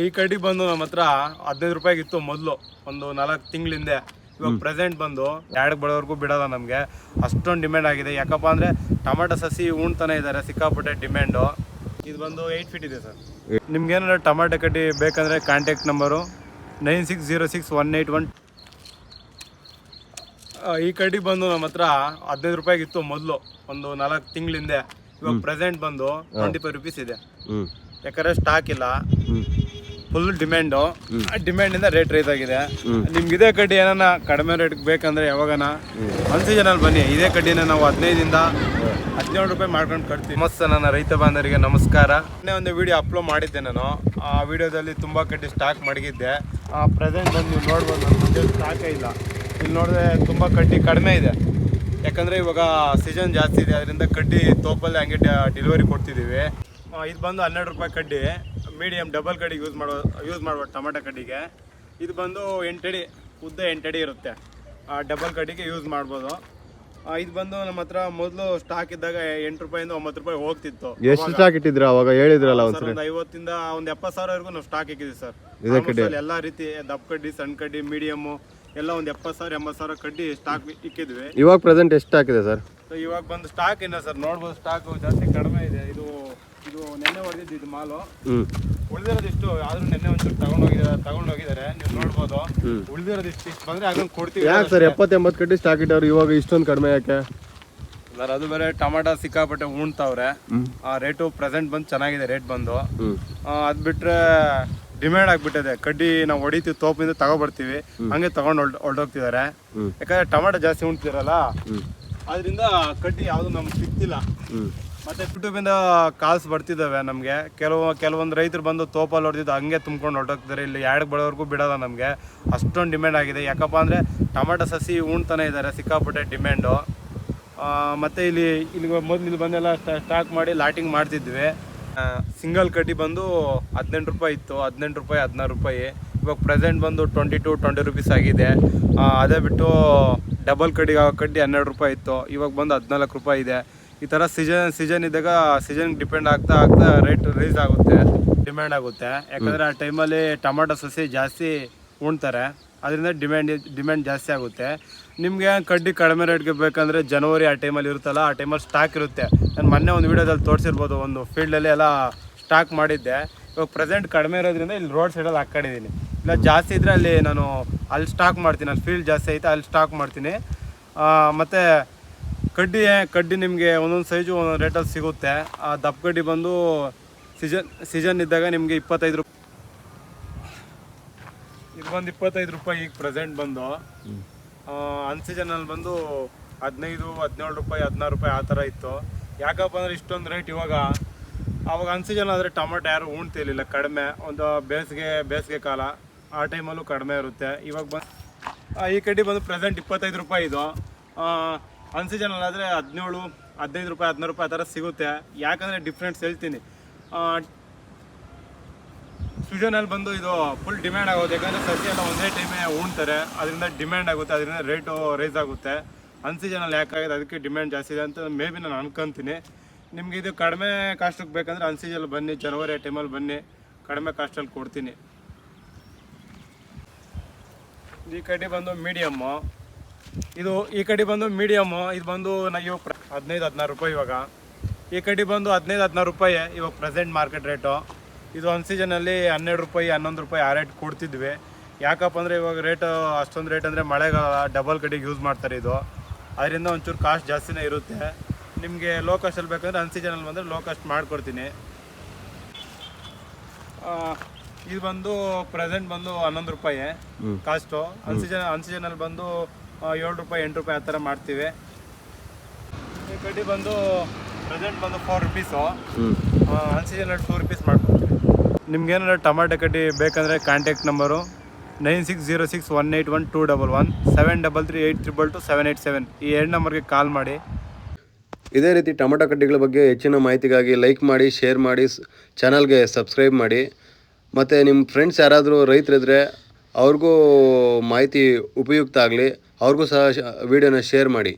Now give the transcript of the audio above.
ಈ ಕಡ್ಡಿ ಬಂದು ನಮ್ಮ ಹತ್ರ 15 ರೂಪಾಯಿಗೆ ಇತ್ತು ಮೊದಲು, ಒಂದು 4 ತಿಂಗಳ ಹಿಂದೆ. ಇವಾಗ ಪ್ರೆಸೆಂಟ್ ಬಂದು 2 ಬಡವರೆಗೂ ಬಿಡೋಲ್ಲ ನಮಗೆ, ಅಷ್ಟೊಂದು ಡಿಮ್ಯಾಂಡ್ ಆಗಿದೆ. ಯಾಕಪ್ಪ ಅಂದರೆ ಟೊಮಾಟೊ ಸಸಿ ಉಣ್ತಾನೆ ಇದ್ದಾರೆ, ಸಿಕ್ಕಾಪಟ್ಟೆ ಡಿಮ್ಯಾಂಡು. ಇದು ಬಂದು 8 ಫೀಟ್ ಇದೆ ಸರ್. ನಿಮ್ಗೆ ಏನಾದ್ರು ಟೊಮಾಟೊ ಕಡ್ಡಿ ಬೇಕಂದರೆ ಕಾಂಟ್ಯಾಕ್ಟ್ ನಂಬರು 960618 ಈ ಕಡ್ಡಿ ಬಂದು ನಮ್ಮ ಹತ್ರ 15 ರೂಪಾಯಿಗೆ ಇತ್ತು ಮೊದಲು, ಒಂದು 4 ತಿಂಗಳ ಹಿಂದೆ. ಇವಾಗ ಪ್ರೆಸೆಂಟ್ ಬಂದು 25 ರೂಪೀಸ್ ಇದೆ. ಯಾಕಂದ್ರೆ ಸ್ಟಾಕ್ ಇಲ್ಲ, ಫುಲ್ ಡಿಮ್ಯಾಂಡು. ಡಿಮ್ಯಾಂಡಿಂದ ರೇಟ್ ರೈಸ್ ಆಗಿದೆ. ನಿಮ್ಗೆ ಇದೇ ಕಡ್ಡಿ ಏನಾನ ಕಡಿಮೆ ರೇಟ್ಗೆ ಬೇಕಂದ್ರೆ ಯಾವಾಗನ ಅನ್ ಸೀಸನಲ್ಲಿ ಬನ್ನಿ. ಇದೇ ಕಡ್ಡಿನ ನಾವು 15ರಿಂದ 17 ರೂಪಾಯಿ ಮಾಡ್ಕೊಂಡು ಕಟ್ತೀವಿ. ನಮಸ್ತೆ ನನ್ನ ರೈತ ಬಾಂಧವರಿಗೆ ನಮಸ್ಕಾರ. ಒಂದು ವಿಡಿಯೋ ಅಪ್ಲೋಡ್ ಮಾಡಿದ್ದೆ ನಾನು. ಆ ವಿಡಿಯೋದಲ್ಲಿ ತುಂಬ ಕಡ್ಡಿ ಸ್ಟಾಕ್ ಮಡಗಿದ್ದೆ. ಪ್ರೆಸೆಂಟ್ ಬಂದು ನೀವು ನೋಡ್ಬೋದು, ನನ್ನ ಮುಂದೆ ಸ್ಟಾಕೇ ಇಲ್ಲ. ಇಲ್ಲಿ ನೋಡಿದ್ರೆ ತುಂಬ ಕಡ್ಡಿ ಕಡಿಮೆ ಇದೆ. ಯಾಕಂದರೆ ಇವಾಗ ಸೀಸನ್ ಜಾಸ್ತಿ ಇದೆ, ಅದರಿಂದ ಕಡ್ಡಿ ತೋಪಲ್ಲಿ ಹಂಗೆ ಡೆಲಿವರಿ ಕೊಡ್ತಿದ್ದೀವಿ. ಇದು ಬಂದು 12 ರೂಪಾಯಿ ಕಡ್ಡಿ, ಮೀಡಿಯಮ್ ಡಬಲ್ ಕಡ್ಡಿ ಯೂಸ್ ಮಾಡ್ಬೋದು ಟೊಮೆಟೊ ಕಡ್ಡಿಗೆ. ಇದು ಬಂದು 8 ಅಡಿ ಉದ್ದ, 8 ಅಡಿ ಇರುತ್ತೆ. ಡಬಲ್ ಕಡ್ಡಿಗೆ ಯೂಸ್ ಮಾಡ್ಬೋದು. ಇದು ಬಂದು ನಮ್ಮ ಹತ್ರ ಮೊದಲು ಸ್ಟಾಕ್ ಇದ್ದಾಗ 8 ರೂಪಾಯಿಂದ 9 ರೂಪಾಯಿ ಹೋಗ್ತಿತ್ತು. ಎಷ್ಟು ಸ್ಟಾಕ್ ಇಟ್ಟಿದ್ರ ಅವಾಗ ಹೇಳಿದ್ರಲ್ಲ? ಒಂದು 50ರಿಂದ ಒಂದು 70 ಸಾವಿರವರೆಗೂ ನಾವು ಸ್ಟಾಕ್ ಇಕ್ಕಿದ್ವಿ ಸರ್. ಎಲ್ಲ ರೀತಿ ದಪ್ಪ ಕಡ್ಡಿ, ಸಣ್ಣ ಕಡ್ಡಿ, ಮೀಡಿಯಮ್ಮು ಎಲ್ಲ ಒಂದು 70,000 80,000 ಕಡ್ಡಿ ಸ್ಟಾಕ್ ಇಕ್ಕಿದ್ವಿ. ಇವಾಗ ಪ್ರೆಸೆಂಟ್ ಎಷ್ಟು ಹಾಕಿದೆ ಸರ್? ಇವಾಗ ಬಂದು ಸ್ಟಾಕ್ ಇಲ್ಲ ಸರ್, ನೋಡ್ಬೋದು ಸ್ಟಾಕ್ ಜಾಸ್ತಿ ಕಡಿಮೆ ಇದೆ. ಇದು ನೆನ್ನೆ ಹೊಡೆದಿದ್ದು, ಇದು ಮಾಲು ಉಳಿದಿರೋದು ಇಷ್ಟು. ಆದ್ರೂ ನೆನ್ನೆ ಒಂಚೂರು ತಗೊಂಡೋಗಿದ್ದಾರೆ, ನೀವು ನೋಡ್ಬೋದು. ಉಳಿದಿರೋದು ಇಷ್ಟು ಬಂದ್ರೆ ಅದನ್ನ ಕೊಡ್ತೀವಿ. ಯಾಕೆ ಸರ್ 70-80 ಕಡ್ಡಿ ಸ್ಟಾಕ್ ಇಟ್ಟವ್ರು, ಇವಾಗ ಇಷ್ಟೊಂದು ಕಡಿಮೆ ಯಾಕೆ ಸರ್? ಅದು ಬೇರೆ ಟೊಮಾಟೊ ಸಿಕ್ಕಾಪಟ್ಟೆ ಉಣ್ತಾವ್ರೆ. ರೇಟು ಪ್ರೆಸೆಂಟ್ ಬಂದು ಚೆನ್ನಾಗಿದೆ ರೇಟ್ ಬಂದು. ಅದ್ ಬಿಟ್ರೆ ಡಿಮ್ಯಾಂಡ್ ಆಗ್ಬಿಟ್ಟಿದೆ ಕಡ್ಡಿ. ನಾವು ಹೊಡಿತೀವಿ, ತೋಪಿಂದ ತಗೊಬರ್ತೀವಿ, ಹಂಗೆ ತಗೊಂಡು ಹೊರಟೋಗ್ತಿದ್ದಾರೆ. ಯಾಕಂದ್ರೆ ಟೊಮಾಟೊ ಜಾಸ್ತಿ ಉಣ್ತಿರಲ್ಲ, ಅದರಿಂದ ಕಡ್ಡಿ ಯಾವುದು ನಮ್ಗೆ ಸಿಗ್ತಿಲ್ಲ. ಮತ್ತೆ ಯೂಟ್ಯೂಬಿಂದ ಕಾಲ್ಸ್ ಬರ್ತಿದ್ದಾವೆ ನಮಗೆ. ಕೆಲವೊಂದು ರೈತರು ಬಂದು ತೋಪಲ್ಲಿ ಹೊಡೆದಿದ್ದು ಹಂಗೆ ತುಂಬ್ಕೊಂಡು ಹೊರಟೋಗ್ತಾರೆ. ಇಲ್ಲಿ 2 ಬಡವರೆಗೂ ಬಿಡೋಲ್ಲ ನಮಗೆ, ಅಷ್ಟೊಂದು ಡಿಮ್ಯಾಂಡ್ ಆಗಿದೆ. ಯಾಕಪ್ಪ ಅಂದರೆ ಟೊಮಾಟೊ ಸಸಿ ಉಣ್ತಾನೆ ಇದ್ದಾರೆ, ಸಿಕ್ಕಾಪಟ್ಟೆ ಡಿಮ್ಯಾಂಡು. ಮತ್ತು ಇಲ್ಲಿ ಬಂದೆಲ್ಲ ಸ್ಟಾಕ್ ಮಾಡಿ ಲಾಟಿಂಗ್ ಮಾಡ್ತಿದ್ವಿ. ಸಿಂಗಲ್ ಕಡ್ಡಿ ಬಂದು 18 ರೂಪಾಯಿ ಇತ್ತು, 18 ರೂಪಾಯಿ 16 ರೂಪಾಯಿ. ಇವಾಗ ಪ್ರೆಸೆಂಟ್ ಬಂದು 20 ರೂಪೀಸ್ ಆಗಿದೆ. ಅದೇ ಬಿಟ್ಟು ಡಬಲ್ ಕಡ್ಡಿ 12 ರೂಪಾಯಿ ಇತ್ತು, ಇವಾಗ ಬಂದು 14 ರೂಪಾಯಿ ಇದೆ. ಈ ಥರ ಸೀಸನ್ ಇದ್ದಾಗ ಸೀಸನ್ ಡಿಪೆಂಡ್ ಆಗ್ತಾ ರೇಟ್ ರೈಸ್ ಆಗುತ್ತೆ, ಡಿಮ್ಯಾಂಡ್ ಆಗುತ್ತೆ. ಯಾಕಂದರೆ ಆ ಟೈಮಲ್ಲಿ ಟೊಮಾಟೊ ಸಸಿ ಜಾಸ್ತಿ ಉಣ್ತಾರೆ, ಅದರಿಂದ ಡಿಮ್ಯಾಂಡ್ ಜಾಸ್ತಿ ಆಗುತ್ತೆ. ನಿಮಗೆ ಕಡ್ಡಿ ಕಡಿಮೆ ರೇಟ್ಗೆ ಬೇಕಂದರೆ ಜನವರಿ ಆ ಟೈಮಲ್ಲಿ ಇರುತ್ತಲ್ಲ, ಆ ಟೈಮಲ್ಲಿ ಸ್ಟಾಕ್ ಇರುತ್ತೆ. ನಾನು ಮೊನ್ನೆ ಒಂದು ವೀಡಿಯೋದಲ್ಲಿ ತೋರಿಸಿರ್ಬೋದು, ಒಂದು ಫೀಲ್ಡಲ್ಲಿ ಎಲ್ಲ ಸ್ಟಾಕ್ ಮಾಡಿದ್ದೆ. ಇವಾಗ ಪ್ರೆಸೆಂಟ್ ಕಡಿಮೆ ಇರೋದ್ರಿಂದ ಇಲ್ಲಿ ರೋಡ್ ಸೈಡಲ್ಲಿ ಹಾಕ್ಕೊಂಡಿದ್ದೀನಿ. ಇಲ್ಲ ಜಾಸ್ತಿ ಇದ್ದರೆ ಅಲ್ಲಿ ಸ್ಟಾಕ್ ಮಾಡ್ತೀನಿ. ಅಲ್ಲಿ ಫೀಲ್ಡ್ ಜಾಸ್ತಿ ಐತೆ, ಅಲ್ಲಿ ಸ್ಟಾಕ್ ಮಾಡ್ತೀನಿ. ಮತ್ತು ಕಡ್ಡಿ ನಿಮಗೆ ಒಂದೊಂದು ಸೈಜು ಒಂದೊಂದು ರೇಟಲ್ಲಿ ಸಿಗುತ್ತೆ. ಆ ದಪ್ಪ ಕಡ್ಡಿ ಬಂದು ಸೀಸನ್ ಇದ್ದಾಗ ನಿಮಗೆ 25 ರೂಪಾಯಿ. ಇದು ಬಂದು 25 ರೂಪಾಯಿ ಈಗ ಪ್ರೆಸೆಂಟ್ ಬಂದು. ಅನ್ ಸೀಸನಲ್ಲಿ ಬಂದು 15, 17 ರೂಪಾಯಿ, 16 ರೂಪಾಯಿ ಆ ಥರ ಇತ್ತು. ಯಾಕಪ್ಪ ಅಂದರೆ ಇಷ್ಟೊಂದು ರೇಟ್ ಆವಾಗ ಅನ್ ಸೀಸನ್ ಆದರೆ ಟೊಮೆಟೊ ಯಾರು ಉಣ್ತಿರ್ಲಿಲ್ಲ, ಕಡಿಮೆ. ಒಂದು ಬೇಸಿಗೆ ಕಾಲ ಆ ಟೈಮಲ್ಲೂ ಕಡಿಮೆ ಇರುತ್ತೆ. ಇವಾಗ ಈ ಕಡ್ಡಿ ಬಂದು ಪ್ರೆಸೆಂಟ್ 25 ರೂಪಾಯಿ ಇದು. ಅನ್ ಸೀಸನಲ್ಲಿ ಆದರೆ 17, 15 ರೂಪಾಯಿ, 16 ರೂಪಾಯಿ ಆ ಥರ ಸಿಗುತ್ತೆ. ಯಾಕಂದರೆ ಡಿಫ್ರೆನ್ಸ್ ಹೇಳ್ತೀನಿ. ಸೀಸನಲ್ಲಿ ಬಂದು ಇದು ಫುಲ್ ಡಿಮ್ಯಾಂಡ್ ಆಗುತ್ತೆ. ಯಾಕಂದರೆ ಸಸಿ ಎಲ್ಲ ಒಂದೇ ಟೈಮೇ ಉಣ್ತಾರೆ, ಅದರಿಂದ ಡಿಮ್ಯಾಂಡ್ ಆಗುತ್ತೆ, ಅದರಿಂದ ರೇಟು ರೈಸ್ ಆಗುತ್ತೆ. ಅನ್ ಸೀಸನಲ್ಲಿ ಯಾಕಾಗಿದೆ ಅದಕ್ಕೆ ಡಿಮ್ಯಾಂಡ್ ಜಾಸ್ತಿ ಇದೆ ಅಂತ ಮೇ ಬಿ ನಾನು ಅನ್ಕೊತೀನಿ. ನಿಮ್ಗೆ ಇದು ಕಡಿಮೆ ಕಾಸ್ಟಿಗೆ ಬೇಕಂದರೆ ಅನ್ ಸೀಸನಲ್ಲಿ ಬನ್ನಿ, ಜನವರಿ ಆ ಟೈಮಲ್ಲಿ ಬನ್ನಿ, ಕಡಿಮೆ ಕಾಸ್ಟಲ್ಲಿ ಕೊಡ್ತೀನಿ. ಈ ಕಡ್ಡಿ ಬಂದು ಮೀಡಿಯಮ್ಮು. ಈ ಕಡ್ಡಿ ಬಂದು ಮೀಡಿಯಮ್ಮು. ಇದು ಬಂದು ಇವಾಗ 15-16 ರೂಪಾಯಿ ಇವಾಗ. ಈ ಕಡ್ಡಿ ಬಂದು 15-16 ರೂಪಾಯಿ ಇವಾಗ ಪ್ರೆಸೆಂಟ್ ಮಾರ್ಕೆಟ್ ರೇಟು. ಇದು ಅನ್ ಸೀಸನಲ್ಲಿ 12 ರೂಪಾಯಿ 11 ರೂಪಾಯಿ ಆ ರೇಟ್ ಕೊಡ್ತಿದ್ವಿ. ಯಾಕಪ್ಪ ಅಂದರೆ ಇವಾಗ ರೇಟು ಅಷ್ಟೊಂದು ರೇಟ್ ಅಂದರೆ ಮಳೆಗಾಲ, ಡಬಲ್ ಕಡ್ಡಿಗೆ ಯೂಸ್ ಮಾಡ್ತಾರೆ ಇದು, ಅದರಿಂದ ಒಂಚೂರು ಕಾಸ್ಟ್ ಜಾಸ್ತಿನೇ ಇರುತ್ತೆ. ನಿಮಗೆ ಲೋ ಕಾಸ್ಟಲ್ಲಿ ಬೇಕಂದರೆ ಅನ್ ಸೀಸನಲ್ಲಿ ಬಂದರೆ ಲೋ ಕಾಸ್ಟ್ ಮಾಡಿಕೊಡ್ತೀನಿ. ಇದು ಬಂದು ಪ್ರೆಸೆಂಟ್ ಬಂದು 11 ರೂಪಾಯಿ ಕಾಸ್ಟು. ಅನ್ ಸೀಸನಲ್ಲಿ ಬಂದು 7 ರೂಪಾಯಿ 8 ರೂಪಾಯಿ ಆ ಥರ ಮಾಡ್ತೀವಿ. ಈ ಕಡ್ಡಿ ಬಂದು ಪ್ರೆಸೆಂಟ್ ಬಂದು 4 ರೂಪೀಸು, ಅನ್ ಸೀಸನಲ್ಲಿ 2 ರೂಪೀಸ್ ಮಾಡ್ಕೊಡ್ತೀವಿ. ನಿಮ್ಗೆ ಏನಾದ್ರು ಟೊಮಾಟೊ ಕಡ್ಡಿ ಬೇಕಂದರೆ ಕಾಂಟ್ಯಾಕ್ಟ್ ನಂಬರು 9606181211 733822 ಈ 2 ನಂಬರ್ಗೆ ಕಾಲ್ ಮಾಡಿ. ಇದೇ ರೀತಿ ಟೊಮೆಟೊ ಕಡ್ಡಿಗಳ ಬಗ್ಗೆ ಹೆಚ್ಚಿನ ಮಾಹಿತಿಗಾಗಿ ಲೈಕ್ ಮಾಡಿ, ಶೇರ್ ಮಾಡಿ, ಚಾನಲ್ಗೆ ಸಬ್ಸ್ಕ್ರೈಬ್ ಮಾಡಿ. ಮತ್ತು ನಿಮ್ಮ ಫ್ರೆಂಡ್ಸ್ ಯಾರಾದರೂ ರೈತರಿದ್ದರೆ ಅವ್ರಿಗೂ ಮಾಹಿತಿ ಉಪಯುಕ್ತ ಆಗಲಿ, ಅವ್ರಿಗೂ ಸಹ ವಿಡಿಯೋನ ಶೇರ್ ಮಾಡಿ.